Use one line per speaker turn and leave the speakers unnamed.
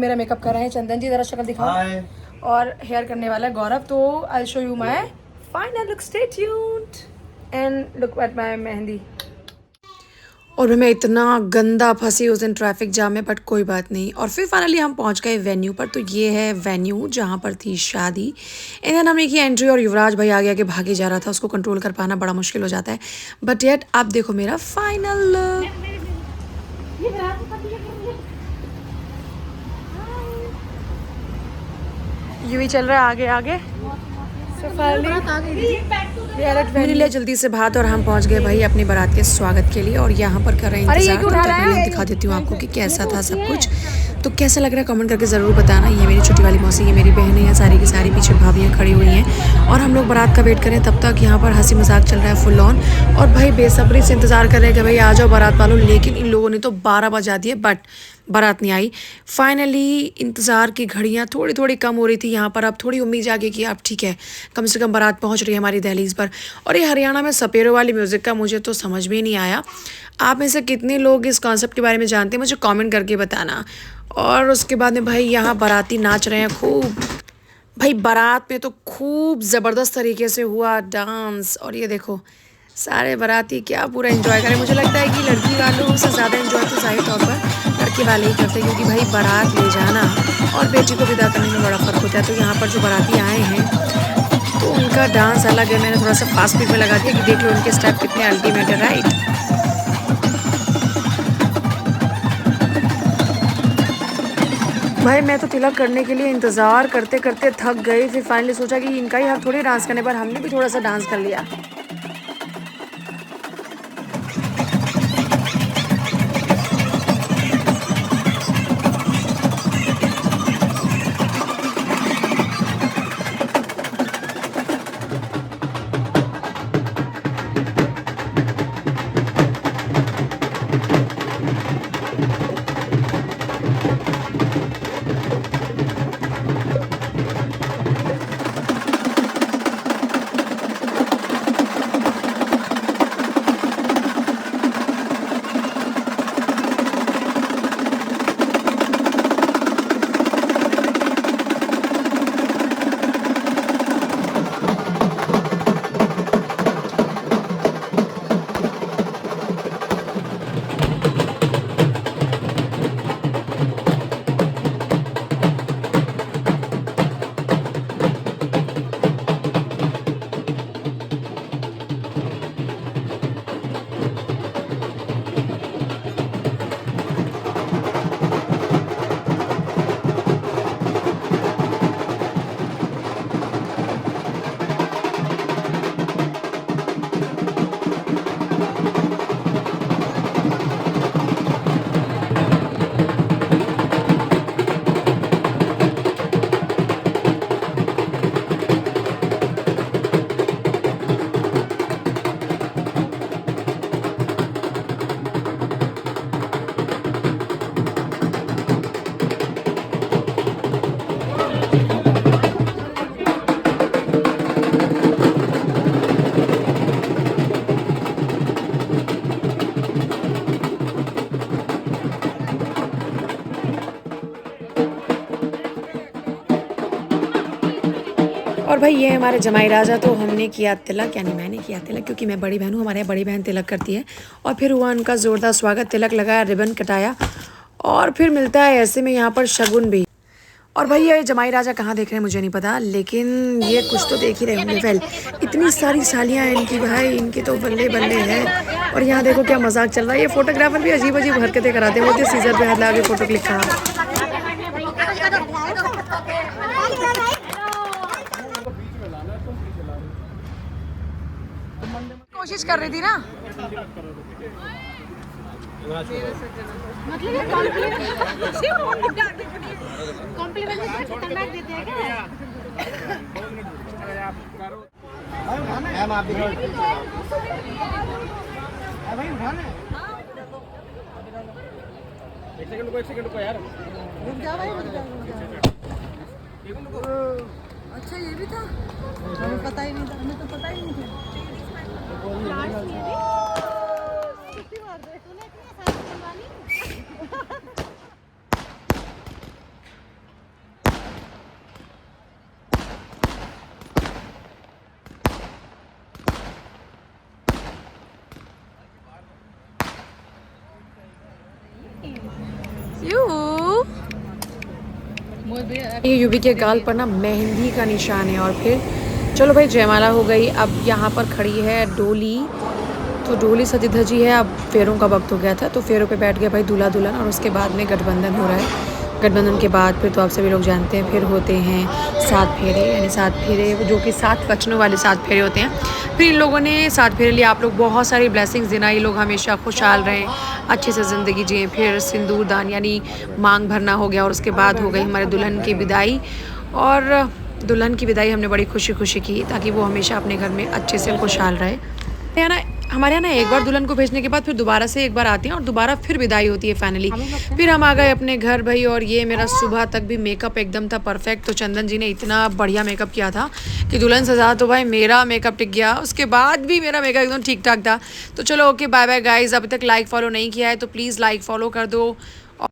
मेरा मेकअप कर रहे हैं चंदन जी, जरा शक्ल दिखाओ। और हेयर करने वाला है गौरव। तो I show you my final look, stay tuned and look at my mehndi. और मैं इतना गंदा फंसी उस दिन ट्रैफिक जाम में, बट कोई बात नहीं। और फिर फाइनली हम पहुंच गए वेन्यू पर। तो ये है वेन्यू जहां पर थी शादी। इधर हमने की एंट्री और युवराज भाई आगे आगे भागे जा रहा था, उसको कंट्रोल कर पाना बड़ा मुश्किल हो जाता है। बट येट आप देखो मेरा फाइनल लुक। यूं ही चल रहा है आगे आगे। मिल लिया जल्दी से बात और हम पहुंच गए भाई अपनी बारात के स्वागत के लिए। और यहाँ पर कर रहे हैं इंतजार। तब तक मैं दिखा देती हूँ आपको कि कैसा था सब कुछ। तो कैसा लग रहा है कमेंट करके ज़रूर बताना। ये मेरी छोटी वाली मौसी, ये मेरी बहनें हैं, सारी की सारी पीछे भाभियाँ खड़ी हुई हैं। और हम लोग बारात का वेट करें, तब तक यहाँ पर हंसी मजाक चल रहा है फुल ऑन। और भाई बेसब्री से इंतजार कर रहे हैं कि भाई आ जाओ बारात वालों। लेकिन इन लोगों ने तो 12 बजा दिए, बट बारात नहीं आई। फाइनली इंतज़ार की घड़ियाँ थोड़ी थोड़ी कम हो रही थी यहाँ पर। अब थोड़ी उम्मीद जागी कि अब ठीक है, कम से कम बारात पहुँच रही है हमारी दहलीज पर। और ये हरियाणा में सपेरों वाली म्यूज़िक का मुझे तो समझ में ही नहीं आया। आप में से कितने लोग इस कॉन्सेप्ट के बारे में जानते हैं, मुझे कमेंट करके बताना। और उसके बाद में भाई यहाँ बाराती नाच रहे हैं खूब। भाई बारात में तो खूब ज़बरदस्त तरीके से हुआ डांस। और ये देखो सारे बाराती क्या पूरा एंजॉय करें। मुझे लगता है कि लड़की वालों से ज़्यादा एंजॉय तो ज़ाहिर तौर पर लड़के वाले ही करते हैं, क्योंकि भाई बारात ले जाना और बेटी को विदा करने में बड़ा फ़र्क होता है। तो यहाँ पर जो बाराती आए हैं तो उनका डांस अलग है। मैंने थोड़ा सा फास्ट स्पीड में लगा दिया कि देख लो उनके स्टेप कितने अल्टीमेट है, राइट। भाई मैं तो तिलक करने के लिए इंतज़ार करते करते थक गई। फिर फाइनली सोचा कि इनका ही हक थोड़ी डांस करने पर, हमने भी थोड़ा सा डांस कर लिया। और भाई ये हमारे जमाई राजा। तो हमने किया तिलक, यानी मैंने किया तिलक, क्योंकि मैं बड़ी बहन हूँ। हमारे यहाँ बड़ी बहन तिलक करती है। और फिर हुआ उनका ज़ोरदार स्वागत, तिलक लगाया, रिबन कटाया। और फिर मिलता है ऐसे में यहाँ पर शगुन भी। और भाई ये जमाई राजा कहाँ देख रहे हैं मुझे नहीं पता, लेकिन ये कुछ तो देख ही रहे होंगे। वेल इतनी सारी सालियाँ हैं इनकी, भाई इनकी तो बल्ले बल्ले है। और यहाँ देखो क्या मजाक चल रहा है। ये फोटोग्राफर भी अजीब अजीब हरकतें कराते हैं। बोलते सीजर पे हाथ लगा के फोटो क्लिक करा। कोशिश कर रही थी ना। मतलब ये कॉम्प्लीमेंट खतरनाक देते हैं क्या? एक सेकंड रुको यार, रुक जा भाई, रुक जा। अच्छा ये भी था, हमें पता ही नहीं था, हमें तो पता ही नहीं था। ये यूवी के गाल पर ना मेहंदी का निशान है। और फिर चलो भाई जयमाला हो गई। अब यहाँ पर खड़ी है डोली, तो डोली सजी धजी है। अब फेरों का वक्त हो गया था, तो फेरों पे बैठ गया भाई दूल्हा दुल्हन। और उसके बाद में गठबंधन हो रहा है। गठबंधन के बाद फिर तो आप सभी लोग जानते हैं फिर होते हैं 7 फेरे, यानी 7 फेरे जो कि 7 वचनों वाले 7 फेरे होते हैं। फिर इन लोगों ने 7 फेरे लिए। आप लोग बहुत सारी ब्लेसिंग्स देना, ये लोग हमेशा खुशहाल रहें, अच्छे से ज़िंदगी जिएँ। फिर सिंदूर दान यानी मांग भरना हो गया। और उसके बाद हो गई हमारे दुल्हन की विदाई। और दुल्हन की विदाई हमने बड़ी खुशी खुशी की, ताकि वो हमेशा अपने घर में अच्छे से खुशहाल रहे। हमारे यहाँ ना एक बार दुल्हन को भेजने के बाद फिर दोबारा से एक बार आती हैं और दोबारा फिर विदाई होती है फाइनली। फिर हम आ गए अपने घर भाई। और ये मेरा सुबह तक भी मेकअप एकदम था परफेक्ट। तो चंदन जी ने इतना बढ़िया मेकअप किया था कि दुल्हन से ज़्यादा तो भाई मेरा मेकअप टिक गया। उसके बाद भी मेरा मेकअप एकदम ठीक ठाक था। तो चलो ओके बाय बाय गाइज। अभी तक लाइक फॉलो नहीं किया है तो प्लीज़ लाइक फॉलो कर दो।